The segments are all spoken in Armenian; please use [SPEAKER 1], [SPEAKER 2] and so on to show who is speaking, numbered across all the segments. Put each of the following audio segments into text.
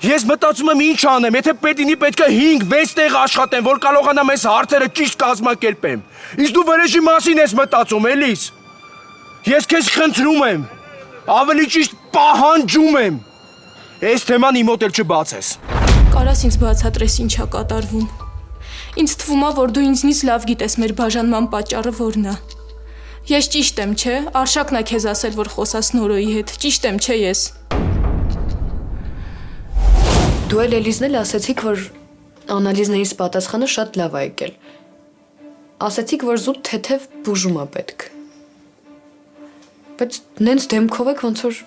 [SPEAKER 1] Ես մտածում եմ ինչ անեմ, եթե պետինի պետք է 5-6 տեղ աշխատեմ, որ կարողանամ այս հարցերը ճիշտ կազմակերպեմ։ Իսկ դու վրեժի մասին ես մտածում, էլիս։ Ես քեզ խնդրում եմ, ավելի ճիշտ պահանջում եմ։ Այս թեման իմ մոտ էլ չբացես։
[SPEAKER 2] Կարաս ինձ բացատրես ինչա կատարվում։ Ինձ թվում է, որ դու ինձնից լավ գիտես մեր բաժանման պատճառը որն է։ Ես ճիշտ եմ, չէ՞։ Արշակն է քեզ ասել, որ խոսաս Նորոյի հետ։ Ճիշտ եմ, չէ՞ ես։
[SPEAKER 3] Դու էլ Էլիզն էլ ասեցիք, որ անալիզներից պատասխանը շատ լավ է եկել։ Ասեցիք, որ զուտ թեթև բուժում է պետք։ Բայց նենց դեմքով եք ոնց որ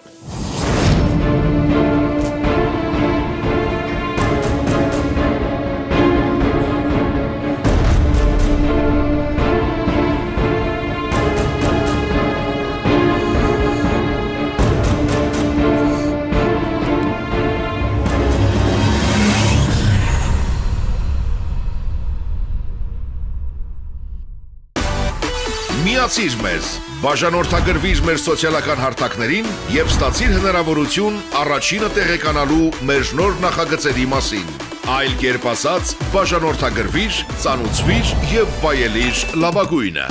[SPEAKER 4] Միացիր մեզ, բաժանորդագրվիր մեր սոցիալական հարթակներին և ստացիր հնարավորություն առաջինը տեղեկանալու մեր նոր նախագծերի մասին։ Այլ կերպ ասած, բաժանորդագրվիր, ծանուցվիր և վայելիր լավագույնը։